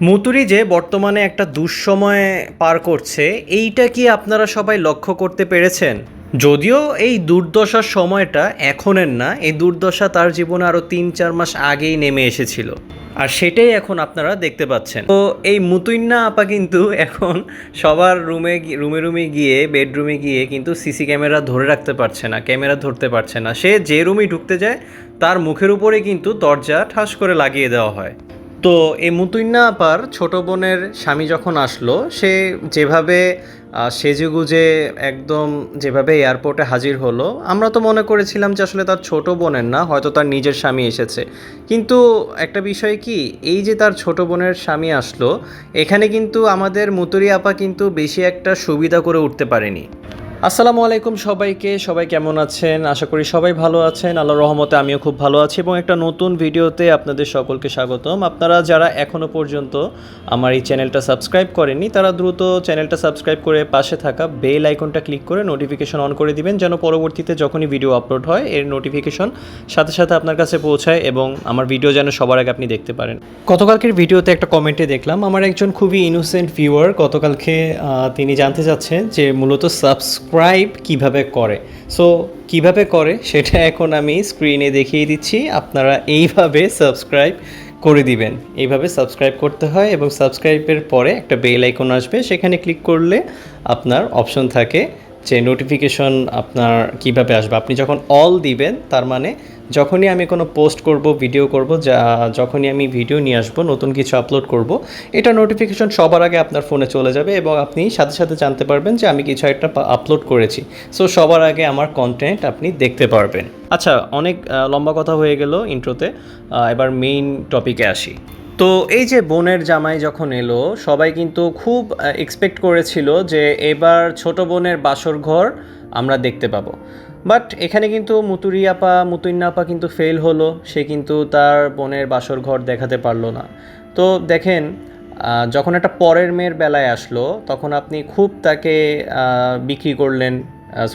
মুতুরি যে বর্তমানে একটা দুঃসময় পার করছে, এইটা কি আপনারা সবাই লক্ষ্য করতে পেরেছেন? যদিও এই দুর্দশার সময়টা এখনের না, এই দুর্দশা তার জীবনে আরও 3-4 মাস আগেই নেমে এসেছিল। আর সেটাই এখন আপনারা দেখতে পাচ্ছেন। তো এই মুতুইন্না আপা কিন্তু এখন সবার রুমে গিয়ে, বেডরুমে গিয়ে কিন্তু সিসি ক্যামেরা ধরে রাখতে পারছে না, ক্যামেরা ধরতে পারছে না। সে যে রুমেই ঢুকতে যায় তার মুখের উপরে কিন্তু দরজা ঠাস করে লাগিয়ে দেওয়া হয়। তো এই মুতুইন্না আপার ছোটো বোনের স্বামী যখন আসলো, সে যেভাবে সেজেগুজে একদম যেভাবে এয়ারপোর্টে হাজির হলো, আমরা তো মনে করেছিলাম যে আসলে তার ছোটো বোনের না, হয়তো তার নিজের স্বামী এসেছে। কিন্তু একটা বিষয় কি, এই যে তার ছোটো বোনের স্বামী আসলো, এখানে কিন্তু আমাদের মুতুরি আপা কিন্তু বেশি একটা সুবিধা করে উঠতে পারেনি। আসসালামু আলাইকুম সবাইকে, সবাই কেমন আছেন? আশা করি সবাই ভালো আছেন। আল্লাহর রহমতে আমিও খুব ভালো আছি এবং একটা নতুন ভিডিওতে আপনাদের সকলকে স্বাগতম। আপনারা যারা এখনও পর্যন্ত আমার এই চ্যানেলটা সাবস্ক্রাইব করেননি, তারা দ্রুত চ্যানেলটা সাবস্ক্রাইব করে পাশে থাকা বেল আইকনটা ক্লিক করে নোটিফিকেশন অন করে দিবেন, যেন পরবর্তীতে যখনই ভিডিও আপলোড হয় এর নোটিফিকেশন সাথে সাথে আপনার কাছে পৌঁছায় এবং আমার ভিডিও যেন সবার আগে আপনি দেখতে পারেন। গতকালকের ভিডিওতে একটা কমেন্টে দেখলাম আমার একজন খুবই ইনোসেন্ট ভিউয়ার গতকালকে তিনি জানতে চাচ্ছেন যে মূলত সাবস্ক্রাইব কিভাবে করে। সো কিভাবে করে সেটা এখন আমি স্ক্রিনে দেখিয়ে দিচ্ছি। আপনারা এইভাবে সাবস্ক্রাইব করে দিবেন, এইভাবে সাবস্ক্রাইব করতে হয় এবং সাবস্ক্রাইবের পরে একটা বেল আইকন আসবে, সেখানে ক্লিক করলে আপনার অপশন থাকে যে নোটিফিকেশন আপনার কিভাবে আসবে। আপনি যখন অল দিবেন, তার মানে যখনই আমি কোনো পোস্ট করব, ভিডিও করব, যখনই আমি ভিডিও নিয়ে আসবো, নতুন কিছু আপলোড করব, এটা নোটিফিকেশন সবার আগে আপনার ফোনে চলে যাবে এবং আপনি সাথে সাথে জানতে পারবেন যে আমি কিছু একটা আপলোড করেছি। সো সবার আগে আমার কন্টেন্ট আপনি দেখতে পারবেন। আচ্ছা, অনেক লম্বা কথা হয়ে গেল ইন্ট্রোতে, এবার মেইন টপিকে আসি। তো এই যে বোনের জামাই যখন এলো, সবাই কিন্তু খুব এক্সপেক্ট করেছিল যে এবার ছোট বোনের বাসর ঘর আমরা দেখতে পাবো। বাট এখানে কিন্তু মুতুইন্না আপা কিন্তু ফেল হলো, সে কিন্তু তার বোনের বাসর ঘর দেখাতে পারলো না। তো দেখেন, যখন একটা পরের মেয়ের বেলায় আসলো, তখন আপনি খুব তাকে বিক্রি করলেন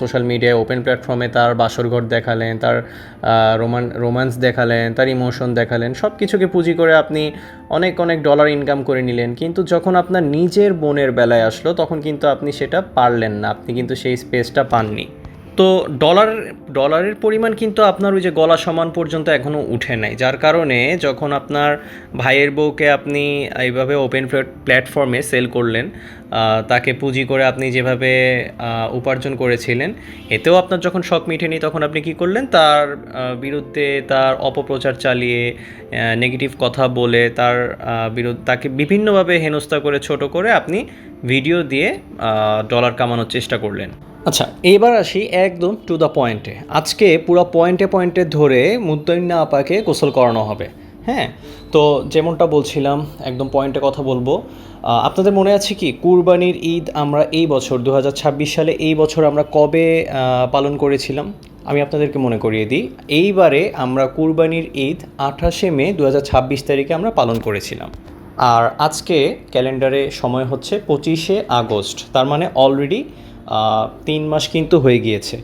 সোশ্যাল মিডিয়ায়, ওপেন প্ল্যাটফর্মে তার বাসরঘর দেখালেন, তার রোম্যান্স দেখালেন, তার ইমোশন দেখালেন, সব কিছুকে পুঁজি করে আপনি অনেক অনেক ডলার ইনকাম করে নিলেন। কিন্তু যখন আপনার নিজের বোনের বেলায় আসলো, তখন কিন্তু আপনি সেটা পারলেন না, আপনি কিন্তু সেই স্পেসটা পাননি। তো ডলারের পরিমাণ কিন্তু আপনার ওই যে গলা সমান পর্যন্ত এখনও উঠে নাই, যার কারণে যখন আপনার ভাইয়ের বউকে আপনি এইভাবে ওপেন প্ল্যাটফর্মে সেল করলেন, তাকে পুঁজি করে আপনি যেভাবে উপার্জন করেছিলেন, এতেও আপনার যখন শখ মিটেনি, তখন আপনি কি করলেন, তার বিরুদ্ধে তার অপপ্রচার চালিয়ে, নেগেটিভ কথা বলে, তার বিরুদ্ধে তাকে বিভিন্নভাবে হেনস্থা করে, ছোট করে আপনি ভিডিও দিয়ে ডলার কামানোর চেষ্টা করলেন। আচ্ছা, এবার আসি একদম টু দ্য পয়েন্টে। আজকে পুরো পয়েন্টে ধরে মুতুইন্না আপাকে গোসল করানো হবে। হ্যাঁ, তো যেমনটা বলছিলাম, একদম পয়েন্টে কথা বলবো। আপনাদের মনে আছে কি, কুরবানির ঈদ আমরা এই বছর 2026 সালে এই বছর আমরা কবে পালন করেছিলাম? আমি আপনাদেরকে মনে করিয়ে দিই, এইবারে আমরা কুরবানির ঈদ 28শে মে 2026 তারিখে আমরা পালন করেছিলাম। আর আজকে ক্যালেন্ডারে সময় হচ্ছে 25শে আগস্ট, তার মানে অলরেডি 3 মাস কিন্তু হয়ে গিয়েছে।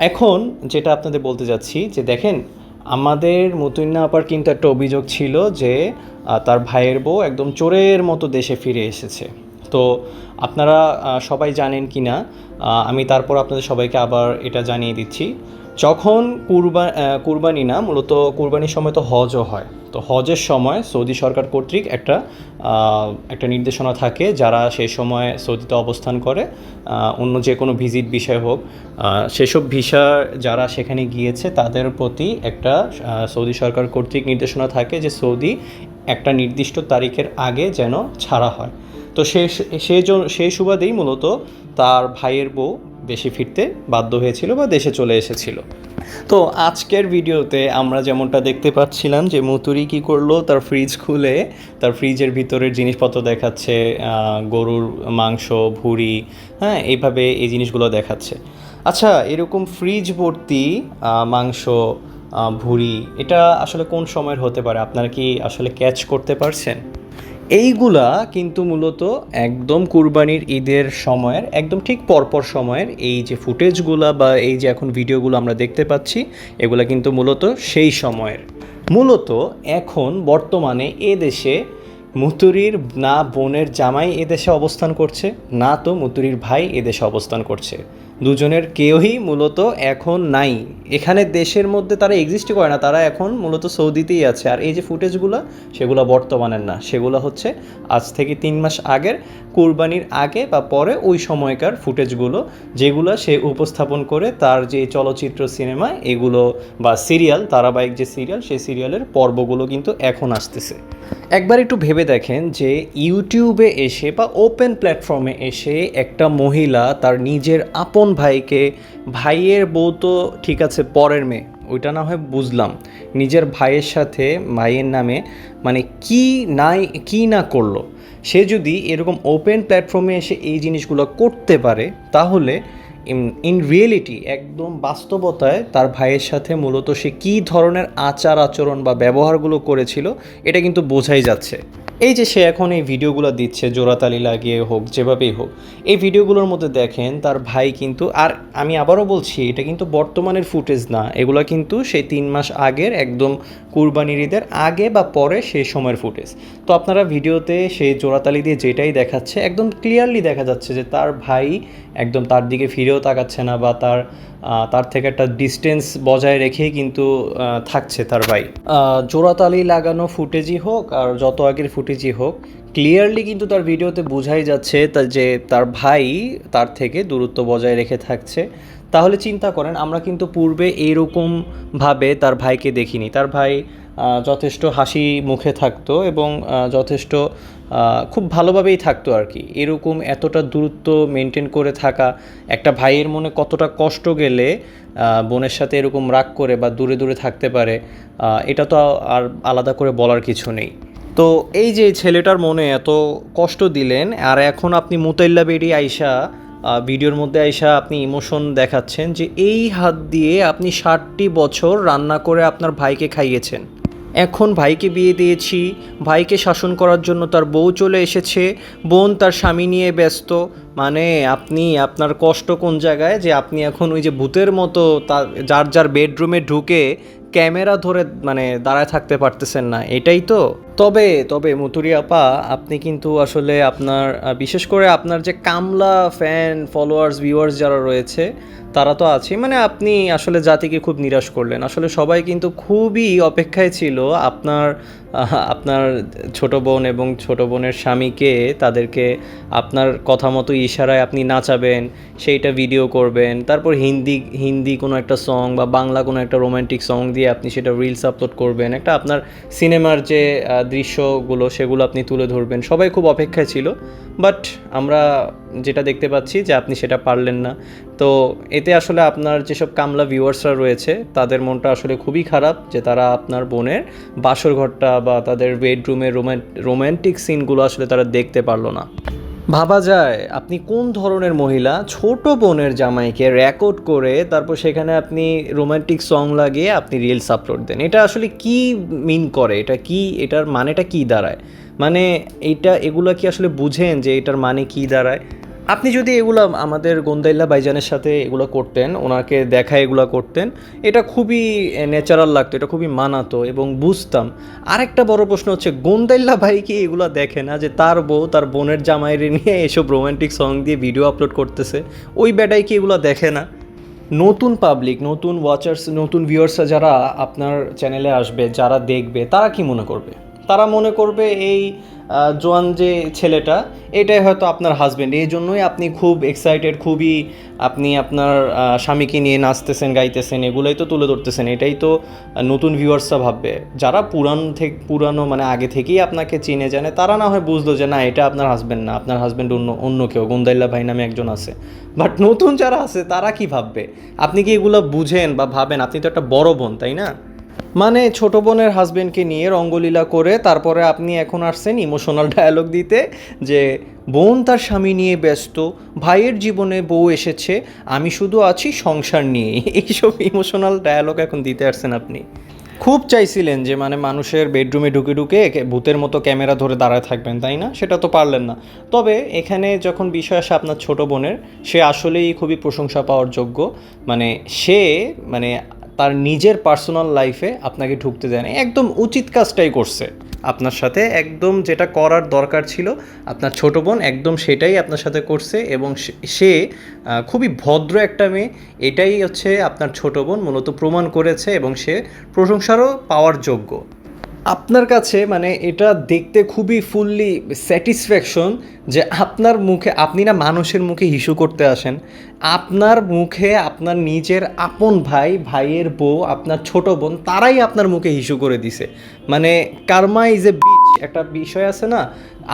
এখন যেটা আপনাদের বলতে যাচ্ছি যে দেখেন, আমাদের মুতুইন্না আপার কিন্তু একটা অভিযোগ ছিল যে তার ভাইয়ের বউ একদম চোরের মতো দেশে ফিরে এসেছে। তো আপনারা সবাই জানেন কি না, আমি তারপর আপনাদের সবাইকে আবার এটা জানিয়ে দিচ্ছি। যখন কুরবানি না, মূলত কুরবানির সময় তো হজও হয়। তো হজের সময় সৌদি সরকার কর্তৃক একটা নির্দেশনা থাকে, যারা সেই সময় সৌদিতে অবস্থান করে, অন্য যে কোনো ভিজিট বিষয় হোক, সেসব ভিসা যারা সেখানে গিয়েছে তাদের প্রতি একটা সৌদি সরকার কর্তৃক নির্দেশনা থাকে যে সৌদি একটা নির্দিষ্ট তারিখের আগে যেন ছাড়া হয়। তো সেই সুবাদেই মূলত তার ভাইয়ের বউ দেশে ফিরতে বাধ্য হয়েছিল বা দেশে চলে এসেছিল। তো আজকের ভিডিওতে আমরা যেমনটা দেখতে পাচ্ছিলাম যে মুতুরি কী করলো, তার ফ্রিজ খুলে তার ফ্রিজের ভিতরের জিনিসপত্র দেখাচ্ছে, গরুর মাংস, ভুঁড়ি, হ্যাঁ, এইভাবে এই জিনিসগুলো দেখাচ্ছে। আচ্ছা, এরকম ফ্রিজ ভর্তি মাংস, ভুঁড়ি, এটা আসলে কোন সময়ের হতে পারে? আপনারা কি আসলে ক্যাচ করতে পারছেন? এইগুলা কিন্তু মূলত একদম কুরবানির ঈদের সময়ের একদম ঠিক পরপর সময়ের এই যে ফুটেজগুলা বা এই যে এখন ভিডিওগুলো আমরা দেখতে পাচ্ছি, এগুলা কিন্তু মূলত সেই সময়ের। মূলত এখন বর্তমানে এদেশে মুতুরির না বোনের জামাই এদেশে অবস্থান করছে, না তো মুতুরির ভাই এদেশে অবস্থান করছে। দুজনের কেউই মূলত এখন নাই এখানে, দেশের মধ্যে তারা এক্সিস্টই করে না, তারা এখন মূলত সৌদিতেই আছে। আর এই যে ফুটেজগুলো, সেগুলো বর্তমানের না, সেগুলো হচ্ছে আজ থেকে 3 মাস আগের, কুরবানির আগে বা পরে ওই সময়কার ফুটেজগুলো, যেগুলো সে উপস্থাপন করে তার যে চলচ্চিত্র, সিনেমা এগুলো বা সিরিয়াল, ধারাবাহিক যে সিরিয়াল, সেই সিরিয়ালের পর্বগুলো কিন্তু এখন আসতেছে। একবার একটু ভেবে দেখেন যে ইউটিউবে এসে বা ওপেন প্ল্যাটফর্মে এসে একটা মহিলা তার নিজের আপন ভাইকে, ভাইয়ের বউ তো ঠিক আছে পরের মেয়ে, ওইটা না হয় বুঝলাম, নিজের ভাইয়ের সাথে ভাইয়ের নামে মানে কি না করলো, সে যদি এরকম ওপেন প্ল্যাটফর্মে এসে এই জিনিসগুলো করতে পারে, তাহলে ইন রিয়েলিটি, একদম বাস্তবতায় তার ভাইয়ের সাথে মূলত সে কী ধরনের আচার আচরণ বা ব্যবহারগুলো করেছিল, এটা কিন্তু বোঝাই যাচ্ছে। এই যে সে এখন এই ভিডিওগুলো দিচ্ছে জোড়াতালি লাগিয়ে হোক, যেভাবেই হোক, এই ভিডিওগুলোর মধ্যে দেখেন তার ভাই কিন্তু, আর আমি আবারও বলছি এটা কিন্তু বর্তমানের ফুটেজ না, এগুলো কিন্তু সেই 3 মাস আগের, একদম কুরবানির ঈদের আগে বা পরে সেই সময়ের ফুটেজ। তো আপনারা ভিডিওতে সেই জোড়াতালি দিয়ে যেটাই দেখাচ্ছে, একদম ক্লিয়ারলি দেখা যাচ্ছে যে তার ভাই একদম তার দিকে ফিরেও তাকাচ্ছে না, বা তার থেকে একটা ডিস্টেন্স বজায় রেখেই কিন্তু থাকছে তার ভাই। জোড়াতালি লাগানো ফুটেজই হোক আর যত আগের ফুটেজই হোক, ক্লিয়ারলি কিন্তু তার ভিডিওতে বোঝাই যাচ্ছে যে তার ভাই তার থেকে দূরত্ব বজায় রেখে থাকছে। তাহলে চিন্তা করেন, আমরা কিন্তু পূর্বে এইরকমভাবে তার ভাইকে দেখিনি। তার ভাই যথেষ্ট হাসি মুখে থাকতো এবং যথেষ্ট খুব ভালোভাবেই থাকতো আর কি। এরকম এতটা দূরত্ব মেনটেন করে থাকা, একটা ভাইয়ের মনে কতটা কষ্ট গেলে বোনের সাথে এরকম রাগ করে বা দূরে দূরে থাকতে পারে, এটা তো আর আলাদা করে বলার কিছু নেই। তো এই যে ছেলেটার মনে এত কষ্ট দিলেন, আর এখন আপনি মুতাইল্লা বেরি আইসা ভিডিওর মধ্যে আইসা আপনি ইমোশন দেখাচ্ছেন যে এই হাত দিয়ে আপনি 60টি বছর রান্না করে আপনার ভাইকে খাইয়েছেন, এখন ভাইকে বিয়ে দিয়েছি, ভাইকে শাসন করার জন্য তার বউ চলে এসেছে, বোন তার স্বামী নিয়ে ব্যস্ত। মানে আপনি, আপনার কষ্ট কোন জায়গায় যে আপনি এখন ওই যে ভূতের মতো যার যার বেডরুমে ঢুকে ক্যামেরা ধরে মানে দাঁড়ায় থাকতে পারতেছেন না, এটাই তো। তবে মুতুরি আপা, আপনি কিন্তু আসলে আপনার বিশেষ করে আপনার যে কামলা ফ্যান ফলোয়ার্স ভিউয়ার্স যারা রয়েছে তারা তো আছে, মানে আপনি আসলে জাতিকে খুব নিরাশ করলেন। আসলে সবাই কিন্তু খুবই অপেক্ষায় ছিল আপনার ছোট বোন এবং ছোট বোনের স্বামীকে, তাদেরকে আপনার কথা মতো ইশারায় আপনি নাচাবেন, সেইটা ভিডিও করবেন, তারপর হিন্দি কোনো একটা সং বা বাংলা কোনো একটা রোমান্টিক সং দিয়ে আপনি সেটা রিলস আপলোড করবেন, একটা আপনার সিনেমার যে দৃশ্যগুলো সেগুলো আপনি তুলে ধরবেন। সবাই খুব অপেক্ষায় ছিল, বাট আমরা যেটা দেখতে পাচ্ছি যে আপনি সেটা পারলেন না। তো এতে আসলে আপনার যেসব কামলা ভিউয়ার্সরা রয়েছে তাদের মনটা আসলে খুবই খারাপ যে তারা আপনার বোনের বাসর ঘরটা বা তাদের বেডরুমের রোম্যান্টিক সিনগুলো আসলে তারা দেখতে পারলো না। ভাবা যায় আপনি কোন ধরনের মহিলা, ছোট বোনের জামাইকে রেকর্ড করে তারপর সেখানে আপনি রোমান্টিক সং লাগিয়ে আপনি রিলস আপলোড দেন। এটা আসলে কি মিন করে, এটা কি, এটার মানেটা কি দাঁড়ায়? মানে এগুলো কি আসলে বুঝেন যে এটার মানে কি দাঁড়ায়? আপনি যদি এগুলো আমাদের গোন্দাইল্লা ভাইজানের সাথে এগুলো করতেন, ওনাকে দেখা এগুলো করতেন, এটা খুবই ন্যাচারাল লাগতো, এটা খুবই মানাতো এবং বুঝতাম। আরেকটা বড় প্রশ্ন হচ্ছে, গোন্দাইল্লা ভাই কি এগুলো দেখে না যে তার বউ তার বোনের জামাইরে নিয়ে এসব রোমান্টিক সং দিয়ে ভিডিও আপলোড করতেছে? ওই বেটাই কি এগুলো দেখে না? নতুন পাবলিক, নতুন ওয়াচার্স, নতুন ভিউয়ার্সরা যারা আপনার চ্যানেলে আসবে, যারা দেখবে, তারা কি মনে করবে? তারা মনে করবে এই জোয়ান যে ছেলেটা, এটাই হয়তো আপনার হাজব্যান্ড, এই জন্যই আপনি খুব এক্সাইটেড, খুবই আপনি আপনার স্বামীকে নিয়ে নাচতেছেন, গাইতেছেন, এগুলোই তো তুলে ধরতেছেন, এটাই তো নতুন ভিউয়ার্সরা ভাববে। যারা পুরানো মানে আগে থেকেই আপনাকে চিনে জানে, তারা না হয় বুঝলো যে না, এটা আপনার হাজব্যান্ড না, আপনার হাজব্যান্ড অন্য কেউ, গোন্দাইল্লা ভাই নামে একজন আছে। বাট নতুন যারা আছে তারা কি ভাববে? আপনি কি এগুলো বুঝেন বা ভাবেন? আপনি তো একটা বড় বোন, তাই না? মানে ছোট বোনের হাজবেন্ডকে নিয়ে রঙ্গলীলা করে তারপরে আপনি এখন আসছেন ইমোশনাল ডায়ালগ দিতে যে বোন তার স্বামী নিয়ে ব্যস্ত, ভাইয়ের জীবনে বউ এসেছে, আমি শুধু আছি সংসার নিয়ে। এইসব ইমোশনাল ডায়ালগ এখন দিতে আসছেন আপনি। খুব চাইছিলেন যে মানে মানুষের বেডরুমে ঢুকে ঢুকে ভূতের মতো ক্যামেরা ধরে দাঁড়ায় থাকবেন, তাই না? সেটা তো পারলেন না। তবে এখানে যখন বিষয় আসে আপনার ছোট বোনের, সে আসলেই খুবই প্রশংসা পাওয়ার যোগ্য। মানে সে মানে তার নিজের পার্সোনাল লাইফে আপনাকে ঢুকতে দেয় না। একদম উচিত কাজটাই করছে আপনার সাথে, একদম যেটা করার দরকার ছিল আপনার ছোট বোন একদম সেটাই আপনার সাথে করছে, এবং সে খুবই ভদ্র একটা মেয়ে, এটাই হচ্ছে আপনার ছোট বোন মূলত প্রমাণ করেছে, এবং সে প্রশংসারও পাওয়ার যোগ্য। আপনার কাছে মানে এটা দেখতে খুবই ফুললি স্যাটিসফ্যাকশন যে আপনার মুখে, আপনি না মানুষের মুখে হিসু করতে আসেন, আপনার মুখে আপনার নিজের আপন ভাই, ভাইয়ের বউ, আপনার ছোট বোন, তারাই আপনার মুখে হিসু করে দিছে। মানে কার্মা ইজ এ বিচ একটা বিষয় আছে না,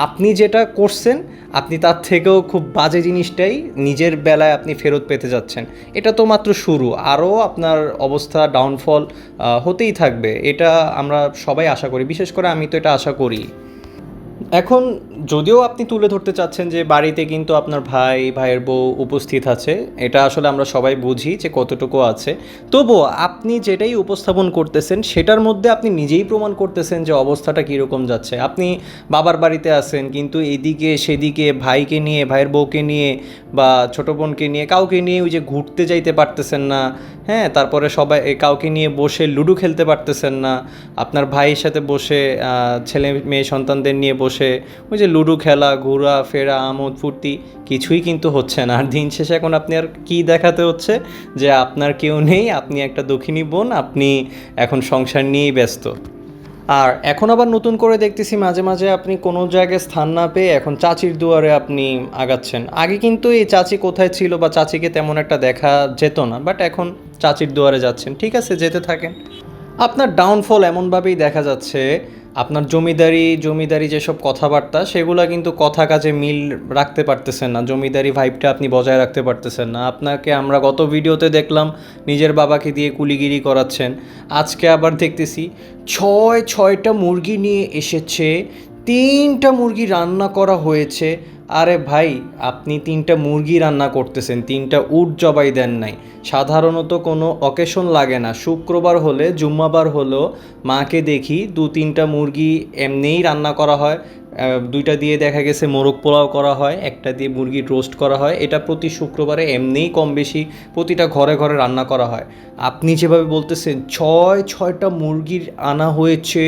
আপনি যেটা করছেন আপনি তার থেকেও খুব বাজে জিনিসটাই নিজের বেলায় আপনি ফেরত পেতে যাচ্ছেন। এটা তো মাত্র শুরু, আরও আপনার অবস্থা ডাউনফল হতেই থাকবে, এটা আমরা সবাই আশা করি, বিশেষ করে আমি তো এটা আশা করি। এখন যদিও আপনি তুলে ধরতে চাচ্ছেন যে বাড়িতে কিন্তু আপনার ভাই, ভাইয়ের বউ উপস্থিত আছে, এটা আসলে আমরা সবাই বুঝি যে কতটুকু আছে, তবুও আপনি যেটাই উপস্থাপন করতেছেন সেটার মধ্যে আপনি নিজেই প্রমাণ করতেছেন যে অবস্থাটা কীরকম যাচ্ছে। আপনি বাবার বাড়িতে আছেন কিন্তু এদিকে সেদিকে ভাইকে নিয়ে, ভাইয়ের বউকে নিয়ে বা ছোটো বোনকে নিয়ে, কাউকে নিয়ে ওই যে ঘুরতে যাইতে পারতেছেন না, হ্যাঁ, তারপরে সবাই কাউকে নিয়ে বসে লুডো খেলতে পারতেছেন না, আপনার ভাইয়ের সাথে বসে ছেলে মেয়ে সন্তানদের নিয়ে বসে ওই যে লুডো খেলা, ঘোরা ফেরা, আমোদ ফুর্তি কিছুই কিন্তু হচ্ছে না। আর দিন শেষে এখন আপনি আর কী দেখাতে হচ্ছে যে আপনার কেউ নেই, আপনি একটা দক্ষিণী বোন, আপনি এখন সংসার নিয়েই ব্যস্ত। আর এখন আবার নতুন করে দেখতেছি মাঝে মাঝে আপনি কোনো জায়গায় স্থান না পেয়ে এখন চাচির দুয়ারে আপনি আগাচ্ছেন। আগে কিন্তু এই চাচি কোথায় ছিল বা চাচিকে তেমন একটা দেখা যেত না, বাট এখন চাচির দুয়ারে যাচ্ছেন। ঠিক আছে, যেতে থাকেন। আপনার ডাউনফল এমনভাবেই দেখা যাচ্ছে, আপনার জমিদারি যেসব কথাবার্তা সেগুলো কিন্তু কথা কাজে মিল রাখতে পারতেছেন না, জমিদারি ভাইবটা আপনি বজায় রাখতে পারতেছেন না। আপনাকে আমরা গত ভিডিওতে দেখলাম নিজের বাবাকে দিয়ে কুলিগিরি করাচ্ছেন, আজকে আবার দেখতেছি ছয়টা মুরগি নিয়ে এসেছে, 3টা মুরগি রান্না করা হয়েছে। আরে ভাই, আপনি 3টা মুরগি রান্না করতেছেন, 3টা উট জবাই দেন নাই। সাধারণত কোনো অকেশন লাগে না, শুক্রবার হলে, জুম্মাবার হলো মাকে দেখি 2-3টা মুরগি এমনিই রান্না করা হয়, 2টা দিয়ে দেখা গেছে মোরগ পোলাও করা হয়, একটা দিয়ে মুরগির রোস্ট করা হয়, এটা প্রতি শুক্রবারে এমনিই কম বেশি প্রতিটা ঘরে ঘরে রান্না করা হয়। আপনি যেভাবে বলতেছেন ছয়টা মুরগির আনা হয়েছে,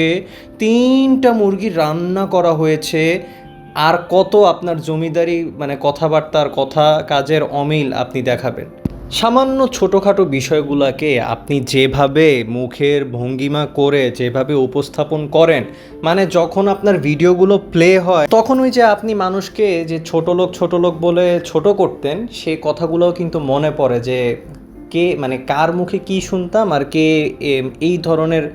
3টা মুরগি রান্না করা হয়েছে, আর কত আপনার জমিদারি মানে কথাবার্তার কথা কাজের অমিল আপনি দেখাবেন? সামান্য ছোটোখাটো বিষয়গুলোকে আপনি যেভাবে মুখের ভঙ্গিমা করে যেভাবে উপস্থাপন করেন, মানে যখন আপনার ভিডিওগুলো প্লে হয় তখন ওই যে আপনি মানুষকে যে ছোট লোক বলে ছোট করতেন, সেই কথাগুলোও কিন্তু মনে পড়ে যে কে মানে কার মুখে কি শুনতাম আর কে এই ধরনের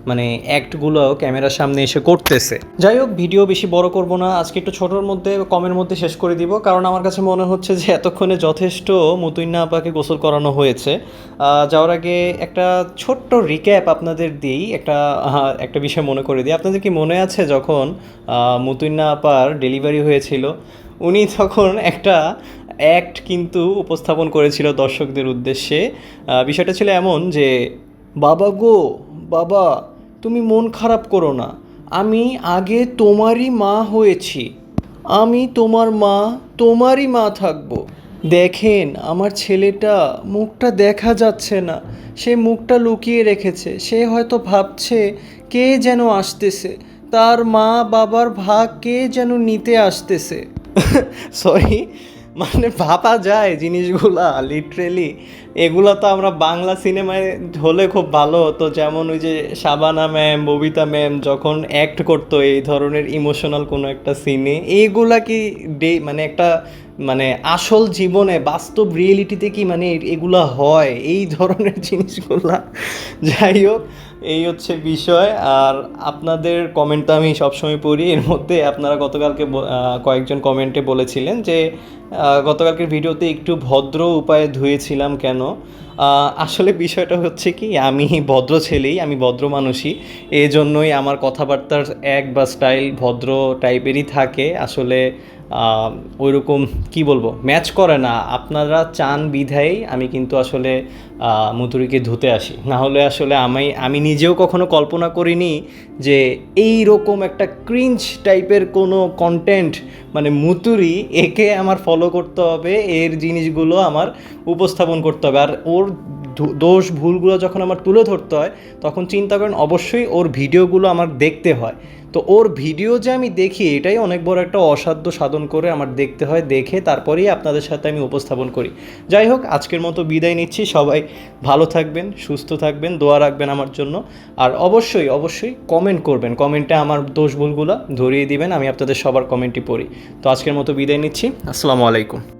মানে অ্যাক্টগুলো ক্যামেরার সামনে এসে করতেছে। যাই হোক, ভিডিও বেশি বড় করব না, আজকে একটু ছোটোর মধ্যে কমের মধ্যে শেষ করে দিব, কারণ আমার কাছে মনে হচ্ছে যে এতক্ষণে যথেষ্ট মুতুইন্না আপাকে গোসল করানো হয়েছে। যাওয়ার আগে একটা ছোট্ট রিক্যাপ আপনাদের দিই, একটা বিষয় মনে করে দিই। আপনাদের কি মনে আছে যখন মুতুইন্না আপার ডেলিভারি হয়েছিল, উনি তখন একটা অ্যাক্ট কিন্তু উপস্থাপন করেছিল দর্শকদের উদ্দেশ্যে। বিষয়টা ছিল এমন যে, বাবা গো বাবা, তুমি মন খারাপ করো না, আমি আগে তোমারই মা হয়েছি, আমি তোমারই মা থাকবো। দেখেন আমার ছেলেটা, মুখটা দেখা যাচ্ছে না, সে মুখটা লুকিয়ে রেখেছে, সে হয়তো ভাবছে কে যেন আসতেছে, তার মা বাবার ভাগ কে যেন নিতে আসতেছে। সরি, মানে ভাবা যায় জিনিসগুলা লিটারেলি, এগুলো তো আমরা বাংলা সিনেমায় হলে খুব ভালো হতো। যেমন ওই যে শাবানা ম্যাম, ববিতা ম্যাম যখন অ্যাক্ট করতো এই ধরনের ইমোশনাল কোনো একটা সিনে, এইগুলা কি মানে একটা মানে আসল জীবনে বাস্তব রিয়েলিটিতে কি মানে এগুলা হয় এই ধরনের জিনিসগুলা? যাই হোক, এই হচ্ছে বিষয়। আর আপনাদের কমেন্ট তো আমি সবসময় পড়ি, এর মধ্যে আপনারা গতকালকে কয়েকজন কমেন্টে বলেছিলেন যে গতকালকের ভিডিওতে একটু ভদ্র উপায়ে ধুয়েছিলাম কেন। আসলে বিষয়টা হচ্ছে কি, আমি ভদ্র ছেলেই, আমি ভদ্র মানুষই, এই জন্যই আমার কথাবার্তার বা স্টাইল ভদ্র টাইপেরই থাকে। আসলে ওইরকম কি বলবো, ম্যাচ করে না। আপনারা চান বিধায় আমি কিন্তু আসলে মুতুরিকে ধুতে আসি, না হলে আসলে আমি নিজেও কখনো কল্পনা করিনি যে এই রকম একটা ক্রিঞ্জ টাইপের কোনো কন্টেন্ট মানে মুতুরি, একে আমার ফলো করতে হবে, এর জিনিসগুলো আমার উপস্থাপন করতে হবে। আর ওর দোষ ভুলগুলো যখন আমার তুলে ধরতে হয় তখন চিন্তা করেন অবশ্যই ওর ভিডিওগুলো আমার দেখতে হয়। তো ওর ভিডিও যে আমি দেখি এটাই অনেক বড় একটা অসাধ্য সাধন করে আমার দেখতে হয়, দেখে তারপরেই আপনাদের সাথে আমি উপস্থাপন করি। যাই হোক, আজকের মতো বিদায় নিচ্ছি। সবাই ভালো থাকবেন, সুস্থ থাকবেন, দোয়া রাখবেন আমার জন্য। আর অবশ্যই অবশ্যই কমেন্ট করবেন, কমেন্টে আমার দোষ ভুলগুলো ধরিয়ে দিবেন, আমি আপনাদের সবার কমেন্টই পড়ি। তো আজকের মতো বিদায় নিচ্ছি। আসসালামু আলাইকুম।